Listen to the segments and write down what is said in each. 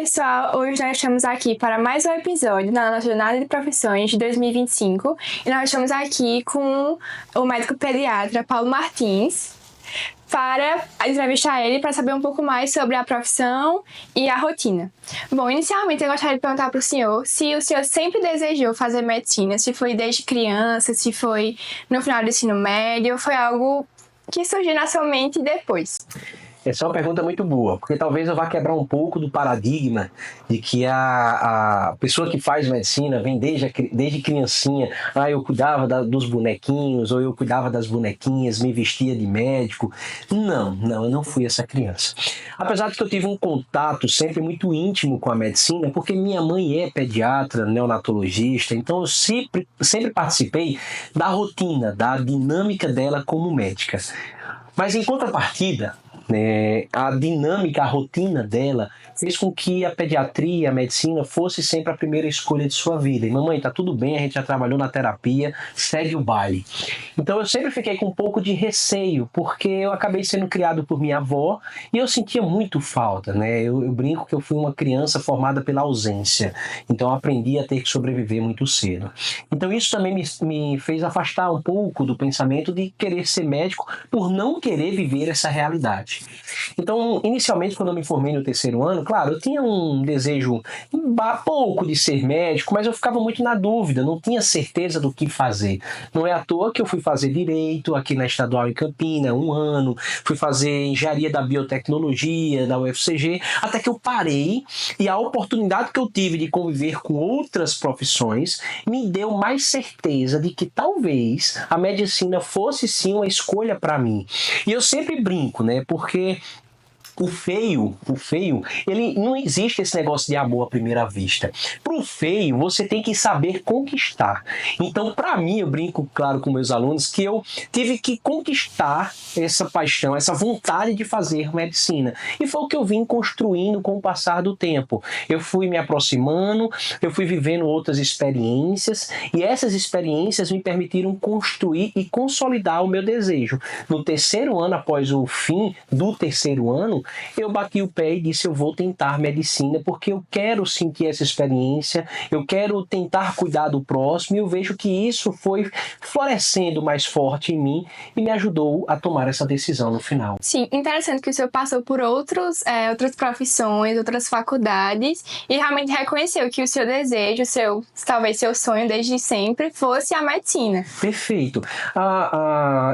pessoal, hoje nós estamos aqui para mais um episódio na nossa Jornada de Profissões de 2025 e nós estamos aqui com o médico pediatra Paulo Martins para entrevistar ele para saber um pouco mais sobre a profissão e a rotina. Bom, inicialmente eu gostaria de perguntar para o senhor se o senhor sempre desejou fazer medicina, se foi desde criança, se foi no final do ensino médio, ou foi algo que surgiu na sua mente depois. Essa é uma pergunta muito boa, porque talvez eu vá quebrar um pouco do paradigma de que a pessoa que faz medicina vem desde criancinha. Eu cuidava dos bonequinhos, ou eu cuidava das bonequinhas, me vestia de médico. Não, eu não fui essa criança. Apesar de que eu tive um contato sempre muito íntimo com a medicina, porque minha mãe é pediatra, neonatologista, então eu sempre participei da rotina, da dinâmica dela como médica. Mas em contrapartida, a dinâmica, a rotina dela fez com que a pediatria, a medicina fosse sempre a primeira escolha de sua vida. E mamãe, tá tudo bem, a gente já trabalhou na terapia, segue o baile. Então eu sempre fiquei com um pouco de receio, porque eu acabei sendo criado por minha avó e eu sentia muito falta, Eu brinco que eu fui uma criança formada pela ausência, então eu aprendi a ter que sobreviver muito cedo. Então isso também me fez afastar um pouco do pensamento de querer ser médico por não querer viver essa realidade. Então, inicialmente, quando eu me formei no terceiro ano, claro, eu tinha um desejo pouco de ser médico, mas eu ficava muito na dúvida, não tinha certeza do que fazer. Não é à toa que eu fui fazer Direito aqui na Estadual em Campina, 1 ano, fui fazer Engenharia da Biotecnologia da UFCG, até que eu parei e a oportunidade que eu tive de conviver com outras profissões me deu mais certeza de que talvez a medicina fosse sim uma escolha para mim. E eu sempre brinco, porque o feio, ele não existe esse negócio de amor à primeira vista. Pro feio, você tem que saber conquistar. Então, para mim, eu brinco, claro, com meus alunos, que eu tive que conquistar essa paixão, essa vontade de fazer medicina. E foi o que eu vim construindo com o passar do tempo. Eu fui me aproximando, eu fui vivendo outras experiências, e essas experiências me permitiram construir e consolidar o meu desejo. No terceiro ano, após o fim do terceiro ano, eu bati o pé e disse, eu vou tentar medicina porque eu quero sentir essa experiência, eu quero tentar cuidar do próximo e eu vejo que isso foi florescendo mais forte em mim e me ajudou a tomar essa decisão no final. Sim, interessante que o senhor passou por outras profissões, outras faculdades e realmente reconheceu que o seu desejo, talvez seu sonho desde sempre fosse a medicina. Perfeito.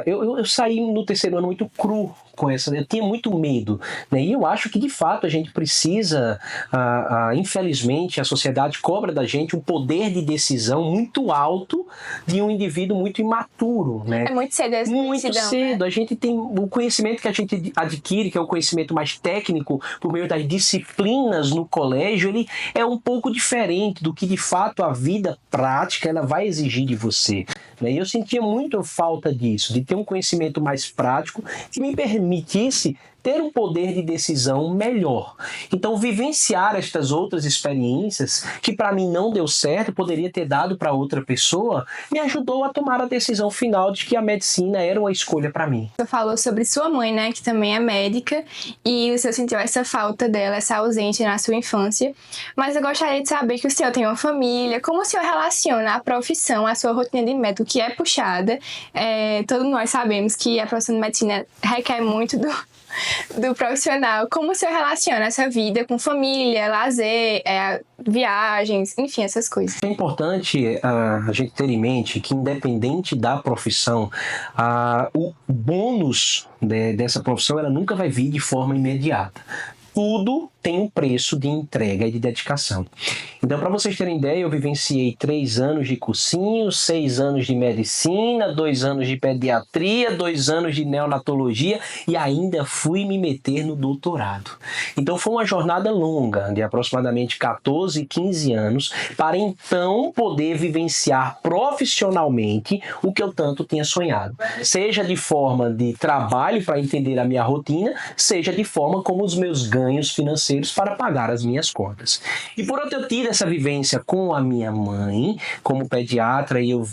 Eu saí no terceiro ano muito cru com essa, eu tinha muito medo, E eu acho que de fato a gente precisa, infelizmente a sociedade cobra da gente um poder de decisão muito alto de um indivíduo muito imaturo, É muito cedo essa decisão. Muito cedo, A gente tem o conhecimento que a gente adquire, que é o conhecimento mais técnico por meio das disciplinas no colégio, ele é um pouco diferente do que de fato a vida prática ela vai exigir de você. E eu sentia muito falta disso, de ter um conhecimento mais prático que me permitisse ter um poder de decisão melhor. Então, vivenciar estas outras experiências, que para mim não deu certo, poderia ter dado para outra pessoa, me ajudou a tomar a decisão final de que a medicina era uma escolha para mim. Você falou sobre sua mãe, que também é médica, e o senhor sentiu essa falta dela, essa ausência na sua infância. Mas eu gostaria de saber que o senhor tem uma família, como o senhor relaciona a profissão, a sua rotina de médico, que é puxada. Todos nós sabemos que a profissão de medicina requer muito do profissional. Como o senhor relaciona essa vida com família, lazer, viagens, enfim, essas coisas? É importante a gente ter em mente que, independente da profissão, o bônus dessa profissão ela nunca vai vir de forma imediata. Tudo tem um preço de entrega e de dedicação. Então, para vocês terem ideia, eu vivenciei 3 anos de cursinho, 6 anos de medicina, 2 anos de pediatria, 2 anos de neonatologia e ainda fui me meter no doutorado. Então, foi uma jornada longa, de aproximadamente 14, 15 anos, para então poder vivenciar profissionalmente o que eu tanto tinha sonhado. Seja de forma de trabalho para entender a minha rotina, seja de forma como os meus ganhos financeiros para pagar as minhas contas. E por eu ter tido essa vivência com a minha mãe, como pediatra, e eu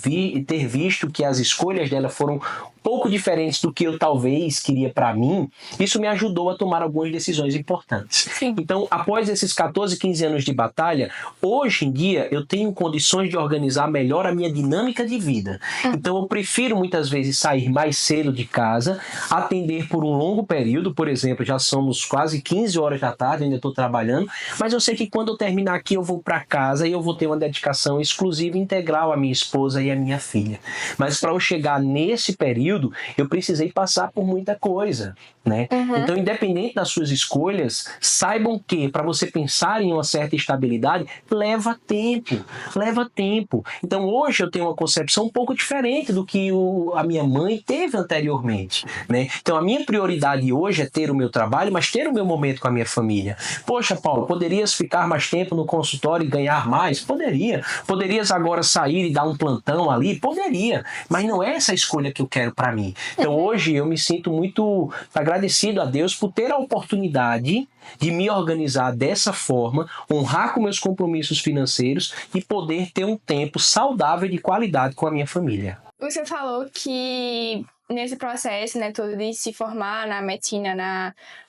ter visto que as escolhas dela foram pouco diferentes do que eu talvez queria para mim, isso me ajudou a tomar algumas decisões importantes. Sim. Então, após esses 14, 15 anos de batalha, hoje em dia eu tenho condições de organizar melhor a minha dinâmica de vida. Então, eu prefiro muitas vezes sair mais cedo de casa, atender por um longo período, por exemplo, já somos quase 15 horas da tarde, ainda estou trabalhando, mas eu sei que quando eu terminar aqui eu vou para casa e eu vou ter uma dedicação exclusiva e integral à minha esposa e à minha filha. Mas para eu chegar nesse período, eu precisei passar por muita coisa, né? Então, independente das suas escolhas, saibam que para você pensar em uma certa estabilidade, leva tempo. Então, hoje eu tenho uma concepção um pouco diferente do que a minha mãe teve anteriormente, né? Então, a minha prioridade hoje é ter o meu trabalho, mas ter o meu momento com a minha família. Poxa, Paulo, poderias ficar mais tempo no consultório e ganhar mais? Poderia. Poderias agora sair e dar um plantão ali? Poderia. Mas não é essa a escolha que eu quero para mim. Então, hoje eu me sinto muito agradecido a Deus por ter a oportunidade de me organizar dessa forma, honrar com meus compromissos financeiros e poder ter um tempo saudável e de qualidade com a minha família. Você falou que nesse processo, né, todo de se formar na medicina,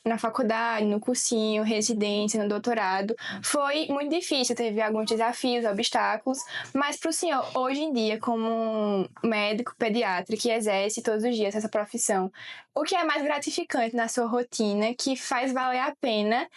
na faculdade, no cursinho, residência, no doutorado, foi muito difícil, teve alguns desafios, obstáculos, mas para o senhor, hoje em dia, como um médico pediatra que exerce todos os dias essa profissão, o que é mais gratificante na sua rotina, que faz valer a pena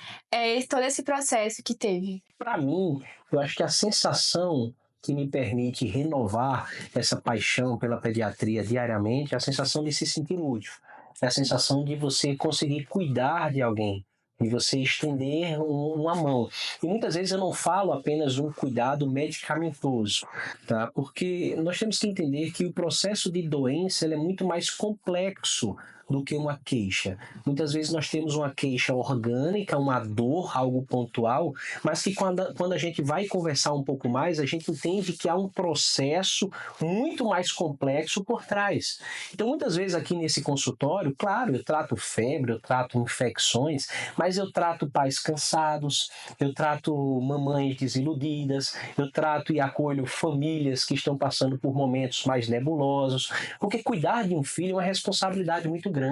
todo esse processo que teve? Para mim, eu acho que a sensação que me permite renovar essa paixão pela pediatria diariamente é a sensação de se sentir útil. É a sensação de você conseguir cuidar de alguém, de você estender uma mão. E muitas vezes eu não falo apenas um cuidado medicamentoso, tá? Porque nós temos que entender que o processo de doença ele é muito mais complexo do que uma queixa. Muitas vezes nós temos uma queixa orgânica, uma dor, algo pontual, mas que quando a gente vai conversar um pouco mais, a gente entende que há um processo muito mais complexo por trás. Então, muitas vezes aqui nesse consultório, claro, eu trato febre, eu trato infecções, mas eu trato pais cansados, eu trato mamães desiludidas, eu trato e acolho famílias que estão passando por momentos mais nebulosos, porque cuidar de um filho é uma responsabilidade muito grande.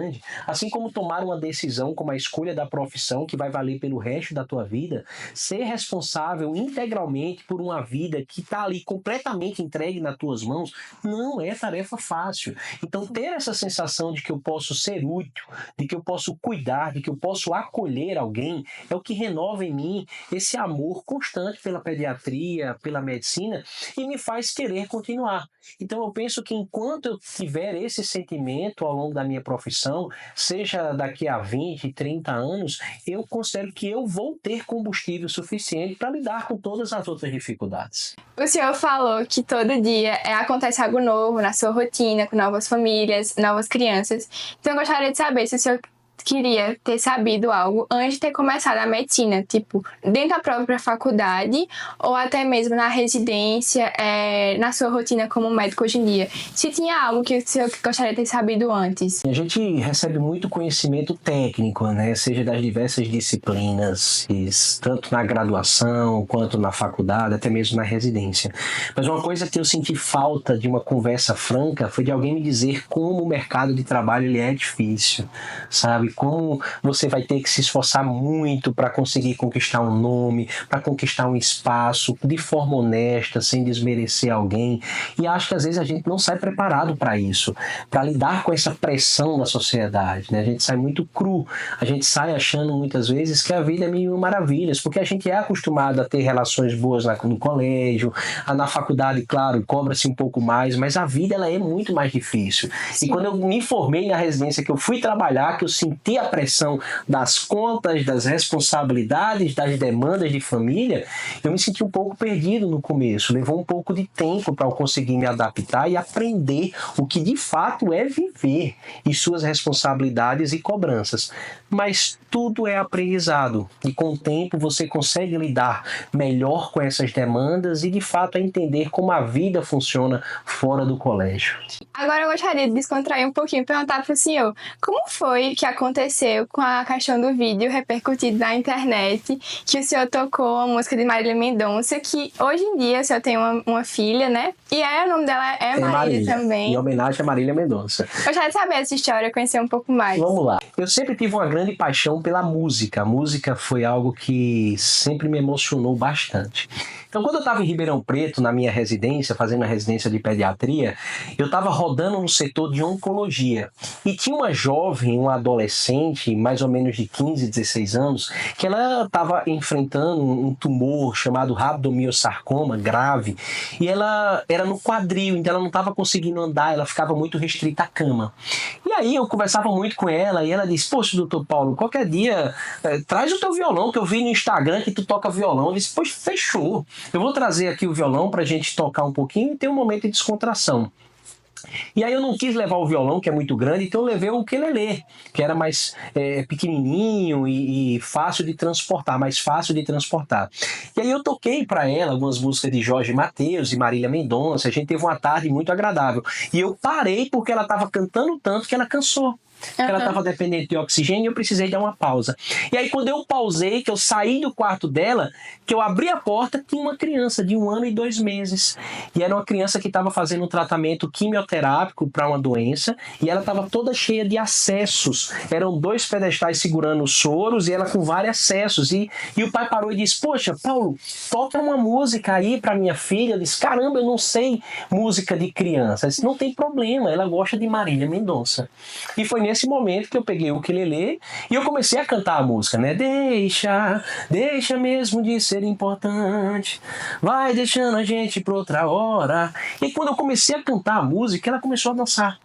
Assim como tomar uma decisão como a escolha da profissão que vai valer pelo resto da tua vida, ser responsável integralmente por uma vida que está ali completamente entregue nas tuas mãos, não é tarefa fácil. Então ter essa sensação de que eu posso ser útil, de que eu posso cuidar, de que eu posso acolher alguém, é o que renova em mim esse amor constante pela pediatria, pela medicina e me faz querer continuar. Então eu penso que enquanto eu tiver esse sentimento ao longo da minha profissão, seja daqui a 20, 30 anos, eu considero que eu vou ter combustível suficiente para lidar com todas as outras dificuldades. O senhor falou que todo dia acontece algo novo na sua rotina, com novas famílias, novas crianças. Então eu gostaria de saber se o senhor queria ter sabido algo antes de ter começado a medicina, tipo, dentro da própria faculdade ou até mesmo na residência, na sua rotina como médico hoje em dia. Se tinha algo que o senhor gostaria de ter sabido antes. A gente recebe muito conhecimento técnico, né? Seja das diversas disciplinas, tanto na graduação quanto na faculdade, até mesmo na residência. Mas uma coisa que eu senti falta de uma conversa franca foi de alguém me dizer como o mercado de trabalho ele é difícil, sabe? Como você vai ter que se esforçar muito para conseguir conquistar um nome, para conquistar um espaço de forma honesta, sem desmerecer alguém. E acho que às vezes a gente não sai preparado para isso, para lidar com essa pressão da sociedade, né? A gente sai muito cru, a gente sai achando muitas vezes que a vida é mil maravilhas, porque a gente é acostumado a ter relações boas no colégio, na faculdade, claro, cobra-se um pouco mais, mas a vida ela é muito mais difícil. Sim. E quando eu me formei na residência, que eu fui trabalhar, que eu senti a pressão das contas, das responsabilidades, das demandas de família, eu me senti um pouco perdido no começo. Levou um pouco de tempo para eu conseguir me adaptar e aprender o que de fato é viver e suas responsabilidades e cobranças. Mas tudo é aprendizado e com o tempo você consegue lidar melhor com essas demandas e de fato entender como a vida funciona fora do colégio. Agora eu gostaria de descontrair um pouquinho e perguntar para o senhor como foi que aconteceu aconteceu com a questão do vídeo repercutido na internet, que o senhor tocou a música de Marília Mendonça, que hoje em dia o senhor tem uma filha, né? E o nome dela é Marília também. Em homenagem a Marília Mendonça. Eu gostaria de saber essa história, conhecer um pouco mais. Vamos lá. Eu sempre tive uma grande paixão pela música. A música foi algo que sempre me emocionou bastante. Então, quando eu estava em Ribeirão Preto, na minha residência, fazendo a residência de pediatria, eu estava rodando no setor de oncologia. E tinha uma jovem, uma adolescente, mais ou menos de 15, 16 anos, que ela estava enfrentando um tumor chamado rabdomiossarcoma grave. E ela era no quadril, então ela não estava conseguindo andar, ela ficava muito restrita à cama. E aí eu conversava muito com ela e ela disse, poxa, doutor Paulo, qualquer dia traz o teu violão, que eu vi no Instagram que tu toca violão. Eu disse, poxa, fechou. Eu vou trazer aqui o violão pra gente tocar um pouquinho e ter um momento de descontração. E aí eu não quis levar o violão, que é muito grande, então eu levei o ukelele, que era mais pequenininho e fácil de transportar, mais fácil de transportar. E aí eu toquei para ela algumas músicas de Jorge Mateus e Marília Mendonça, a gente teve uma tarde muito agradável. E eu parei porque ela estava cantando tanto que ela cansou. Ela estava dependente de oxigênio e eu precisei dar uma pausa. E aí quando eu pausei, que eu saí do quarto dela, que eu abri a porta, tinha uma criança de 1 ano e 2 meses. E era uma criança que estava fazendo um tratamento quimioterápico para uma doença e ela estava toda cheia de acessos. Eram 2 pedestais segurando os soros e ela com vários acessos. E o pai parou e disse, poxa, Paulo, toca uma música aí para minha filha. Eu disse, caramba, eu não sei música de criança. Eu disse, não tem problema, ela gosta de Marília Mendonça. E foi nesse momento que eu peguei o ukelele e eu comecei a cantar a música, né? Deixa mesmo de ser importante, vai deixando a gente pra outra hora. E quando eu comecei a cantar a música, ela começou a dançar.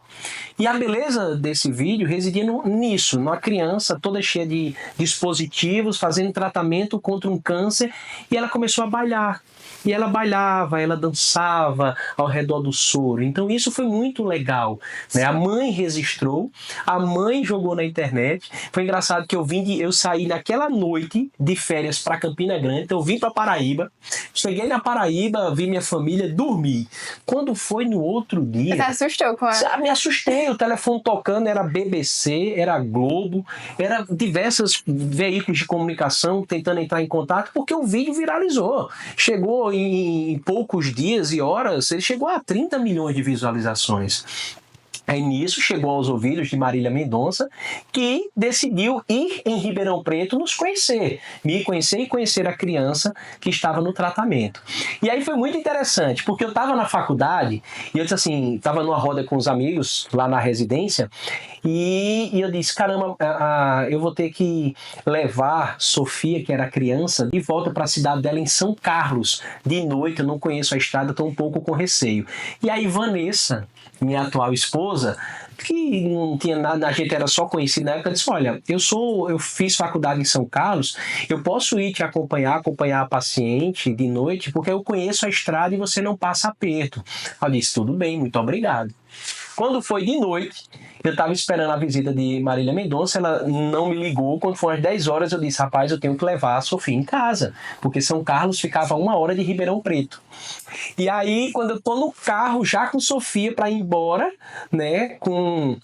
E a beleza desse vídeo residia nisso, numa criança toda cheia de dispositivos, fazendo tratamento contra um câncer, e ela começou a bailar. E ela bailava, ela dançava ao redor do soro. Então isso foi muito legal, né? A mãe registrou, a mãe jogou na internet. Foi engraçado que eu saí naquela noite de férias para Campina Grande, então eu vim para Paraíba, cheguei na Paraíba, vi minha família, dormi. Quando foi no outro dia... Você assustou com ela? Me assustei, o telefone tocando, era BBC, era Globo, era diversos veículos de comunicação tentando entrar em contato, porque o vídeo viralizou. Chegou em poucos dias e horas, ele chegou a 30 milhões de visualizações. Aí nisso chegou aos ouvidos de Marília Mendonça, que decidiu ir em Ribeirão Preto nos conhecer, me conhecer e conhecer a criança que estava no tratamento. E aí foi muito interessante, porque eu estava na faculdade, e eu disse assim, estava numa roda com os amigos lá na residência, e eu disse, caramba, eu vou ter que levar Sofia, que era criança, de volta para a cidade dela em São Carlos, de noite, eu não conheço a estrada, estou um pouco com receio. E aí Vanessa, minha atual esposa, que não tinha nada, a gente era só conhecido na época, disse, olha, eu fiz faculdade em São Carlos, eu posso ir te acompanhar a paciente de noite, porque eu conheço a estrada e você não passa aperto. Eu disse, tudo bem, muito obrigado. Quando foi de noite, eu estava esperando a visita de Marília Mendonça, ela não me ligou. Quando foi às 10 horas, eu disse, rapaz, eu tenho que levar a Sofia em casa, porque São Carlos ficava 1 hora de Ribeirão Preto. E aí, quando eu tô no carro, já com Sofia para ir embora, né, com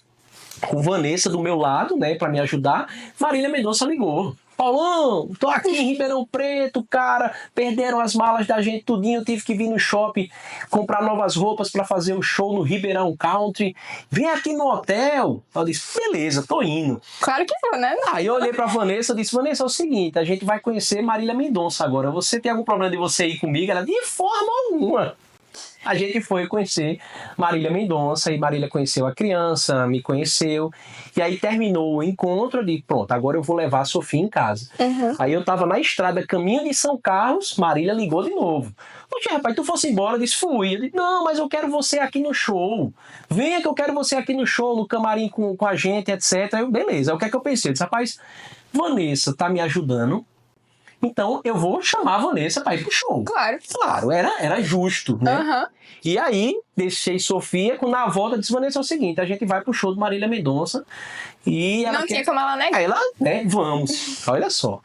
Vanessa do meu lado, né, para me ajudar, Marília Mendonça ligou. Paulão, tô aqui em Ribeirão Preto, cara, perderam as malas da gente tudinho, eu tive que vir no shopping comprar novas roupas para fazer o show no Ribeirão Country, vem aqui no hotel. Eu disse, beleza, tô indo. Claro que vou, né? Aí eu olhei pra Vanessa, eu disse, Vanessa, é o seguinte, a gente vai conhecer Marília Mendonça agora, você tem algum problema de você ir comigo? Ela, de forma alguma. A gente foi conhecer Marília Mendonça e Marília conheceu a criança, me conheceu. E aí terminou o encontro, eu disse, pronto, agora eu vou levar a Sofia em casa. Aí eu tava na estrada, caminho de São Carlos, Marília ligou de novo. Poxa, rapaz, tu fosse embora? Eu disse, fui. Eu disse, não, mas eu quero você aqui no show. Venha que eu quero você aqui no show, no camarim com a gente, etc. Eu, beleza, o que é que eu pensei? Eu disse, rapaz, Vanessa tá me ajudando. Então, eu vou chamar a Vanessa para ir pro show. Claro, era justo, né? E aí, deixei Sofia, na volta, disse, Vanessa, é o seguinte, a gente vai pro show do Marília Mendonça. E ela não tinha como ela negar. Aí ela, né, vamos. Olha só.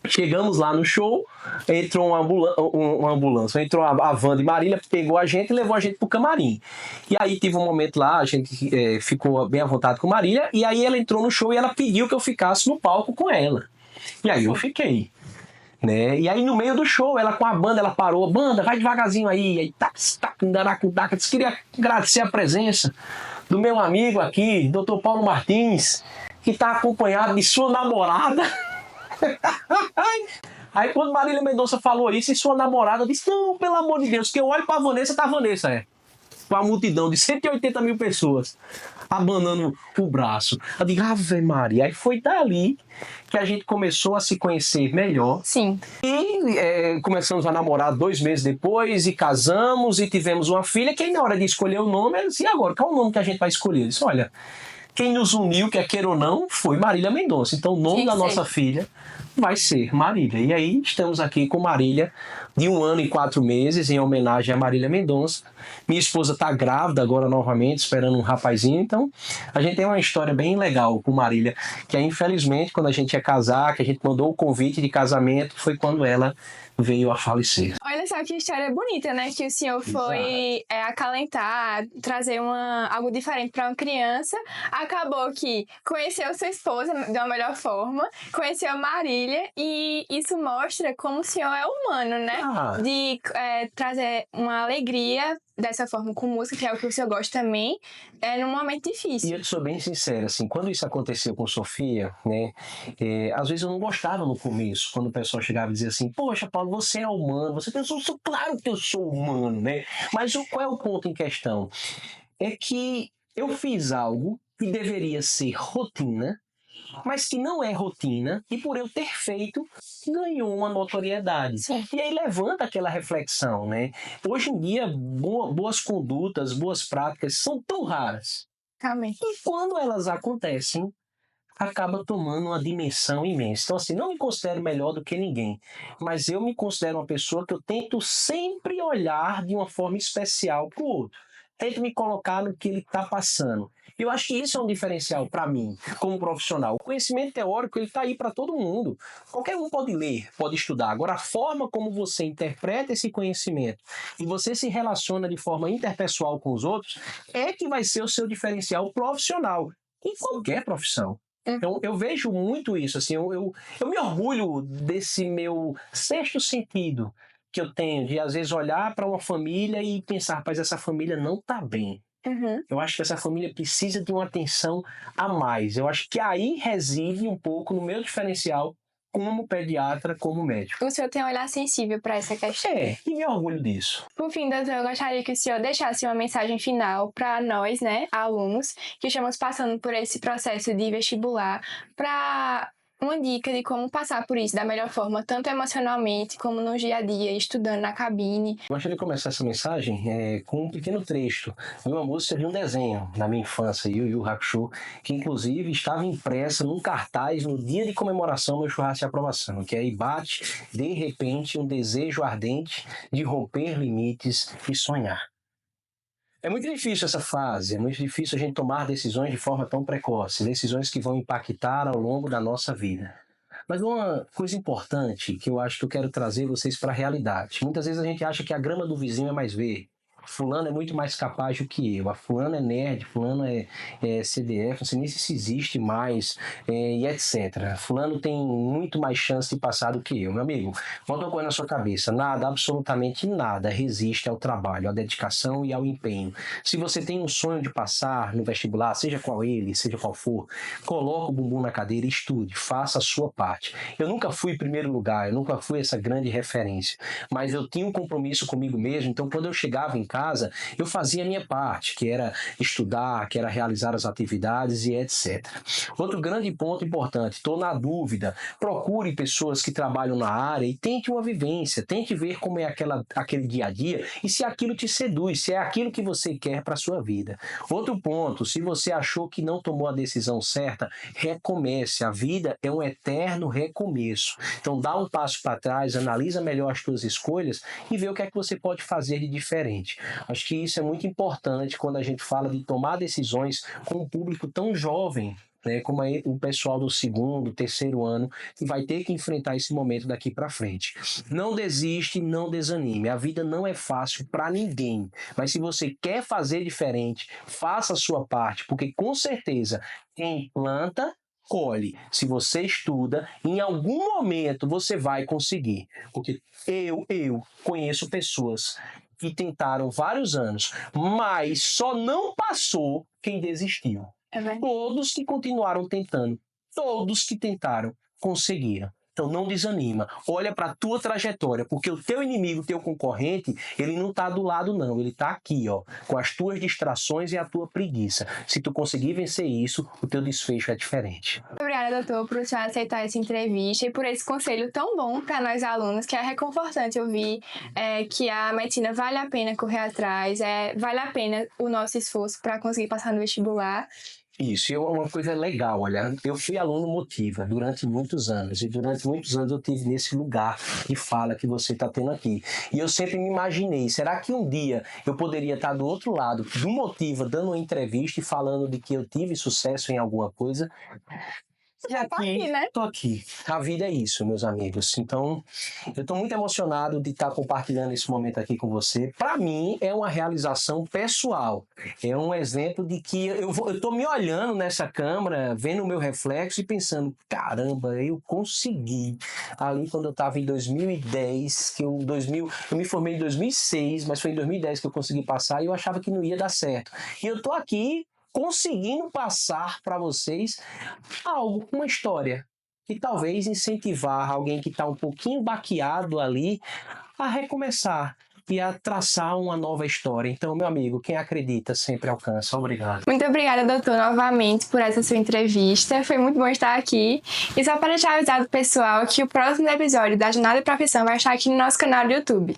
Chegamos lá no show, entrou uma ambulância, entrou a van de Marília, pegou a gente e levou a gente pro camarim. E aí tive um momento lá, a gente ficou bem à vontade com Marília, e aí ela entrou no show e ela pediu que eu ficasse no palco com ela. E aí eu fiquei. Né? E aí no meio do show, ela com a banda, ela parou, banda, vai devagarzinho aí, aí disse, queria agradecer a presença do meu amigo aqui, Dr. Paulo Martins, que está acompanhado de sua namorada. Aí quando Marília Mendonça falou isso, e sua namorada disse, não, pelo amor de Deus, que eu olho pra Vanessa, tá a Vanessa, com a multidão de 180 mil pessoas abanando o braço. Eu digo, Ave Maria. Aí foi dali que a gente começou a se conhecer melhor. Sim. E começamos a namorar 2 meses depois, e casamos, e tivemos uma filha, que aí na hora de escolher o nome, ela disse, e agora, qual é o nome que a gente vai escolher? Eu disse, olha, quem nos uniu, quer queira ou não, foi Marília Mendonça. Então o nome da nossa filha vai ser Marília. E aí estamos aqui com Marília, de 1 ano e 4 meses, em homenagem a Marília Mendonça. Minha esposa está grávida agora novamente, esperando um rapazinho. Então a gente tem uma história bem legal com Marília, que aí, infelizmente, quando a gente ia casar, que a gente mandou o convite de casamento, foi quando ela veio a falecer. Olha só que história bonita, né? Que o senhor foi acalentar, trazer algo diferente para uma criança. Acabou que conheceu sua esposa de uma melhor forma, conheceu a Marília, e isso mostra como o senhor é humano, né? De trazer uma alegria dessa forma com música, que é o que o senhor gosta também, num momento difícil. E eu sou bem sincero, assim, quando isso aconteceu com Sofia, né, às vezes eu não gostava no começo, quando o pessoal chegava e dizia assim, poxa, Paulo, você é humano, você pensou, claro que eu sou humano, né, mas qual é o ponto em questão? É que eu fiz algo que deveria ser rotina, mas que não é rotina, e por eu ter feito, ganhou uma notoriedade. Sim. E aí levanta aquela reflexão, né? Hoje em dia, boas condutas, boas práticas são tão raras. Amém. E quando elas acontecem, acaba tomando uma dimensão imensa. Então, assim, não me considero melhor do que ninguém, mas eu me considero uma pessoa que eu tento sempre olhar de uma forma especial para o outro. Tento me colocar no que ele está passando. Eu acho que isso é um diferencial para mim, como profissional. O conhecimento teórico ele está aí para todo mundo. Qualquer um pode ler, pode estudar. Agora, a forma como você interpreta esse conhecimento e você se relaciona de forma interpessoal com os outros é que vai ser o seu diferencial profissional em qualquer profissão. Então, eu vejo muito isso, assim, eu me orgulho desse meu sexto sentido que eu tenho, de às vezes olhar para uma família e pensar, rapaz, essa família não está bem. Eu acho que essa família precisa de uma atenção a mais. Eu acho que aí reside um pouco no meu diferencial como pediatra, como médico. O senhor tem um olhar sensível para essa questão. E me orgulho disso. Por fim, doutor, eu gostaria que o senhor deixasse uma mensagem final para nós, né, alunos, que estamos passando por esse processo de vestibular, para uma dica de como passar por isso da melhor forma, tanto emocionalmente como no dia a dia, estudando na cabine. Eu gostaria de começar essa mensagem com um pequeno trecho de uma música de um desenho na minha infância, Yu Yu Hakusho, que inclusive estava impressa num cartaz no dia de comemoração do meu churrasco de aprovação, que aí bate, de repente, um desejo ardente de romper limites e sonhar. É muito difícil essa fase, é muito difícil a gente tomar decisões de forma tão precoce, decisões que vão impactar ao longo da nossa vida. Mas uma coisa importante que eu acho que eu quero trazer vocês para a realidade. Muitas vezes a gente acha que a grama do vizinho é mais verde. Fulano é muito mais capaz do que eu. A fulano é nerd, fulano é CDF, não sei nem se isso existe mais, e etc. Fulano tem muito mais chance de passar do que eu. Meu amigo, bota uma coisa na sua cabeça. Nada, absolutamente nada, resiste ao trabalho, à dedicação e ao empenho. Se você tem um sonho de passar no vestibular, seja qual ele, seja qual for, coloca o bumbum na cadeira e estude, faça a sua parte. Eu nunca fui primeiro lugar, eu nunca fui essa grande referência, mas eu tinha um compromisso comigo mesmo, então quando eu chegava em casa, eu fazia a minha parte, que era estudar, que era realizar as atividades e etc. Outro grande ponto importante, estou na dúvida, procure pessoas que trabalham na área e tente uma vivência, tente ver como é aquele dia a dia e se aquilo te seduz, se é aquilo que você quer para a sua vida. Outro ponto, se você achou que não tomou a decisão certa, recomece, a vida é um eterno recomeço. Então dá um passo para trás, analisa melhor as suas escolhas e vê o que é que você pode fazer de diferente. Acho que isso é muito importante quando a gente fala de tomar decisões com um público tão jovem né, como aí o pessoal do segundo, terceiro ano, que vai ter que enfrentar esse momento daqui para frente. Não desiste, não desanime. A vida não é fácil para ninguém, mas se você quer fazer diferente, faça a sua parte, porque com certeza quem planta colhe. Se você estuda, em algum momento você vai conseguir, porque eu conheço pessoas que tentaram vários anos, mas só não passou quem desistiu. É verdade. Todos que continuaram tentando, todos que tentaram, conseguiram. Então não desanima, olha para a tua trajetória, porque o teu inimigo, o teu concorrente, ele não está do lado não, ele está aqui, ó, com as tuas distrações e a tua preguiça. Se tu conseguir vencer isso, o teu desfecho é diferente. Muito obrigada, doutor, por você aceitar essa entrevista e por esse conselho tão bom para nós alunos, que é reconfortante ouvir que a medicina vale a pena correr atrás, vale a pena o nosso esforço para conseguir passar no vestibular. Isso, e uma coisa legal, olha, eu fui aluno Motiva durante muitos anos, e durante muitos anos eu tive nesse lugar de fala que você está tendo aqui. E eu sempre me imaginei, será que um dia eu poderia estar do outro lado do Motiva, dando uma entrevista e falando de que eu tive sucesso em alguma coisa? E aqui, né? tô aqui. A vida é isso, meus amigos. Então, eu tô muito emocionado de estar compartilhando esse momento aqui com você. Para mim, é uma realização pessoal. É um exemplo de que eu tô me olhando nessa câmera, vendo o meu reflexo e pensando, caramba, eu consegui. Ali quando eu tava em 2010, eu me formei em 2006, mas foi em 2010 que eu consegui passar e eu achava que não ia dar certo. E eu tô aqui conseguindo passar para vocês algo, uma história, que talvez incentivar alguém que está um pouquinho baqueado ali a recomeçar e a traçar uma nova história. Então, meu amigo, quem acredita sempre alcança. Obrigado. Muito obrigada, doutor, novamente por essa sua entrevista. Foi muito bom estar aqui. E só para deixar avisado, pessoal, que o próximo episódio da Jornada de Profissão vai estar aqui no nosso canal do YouTube.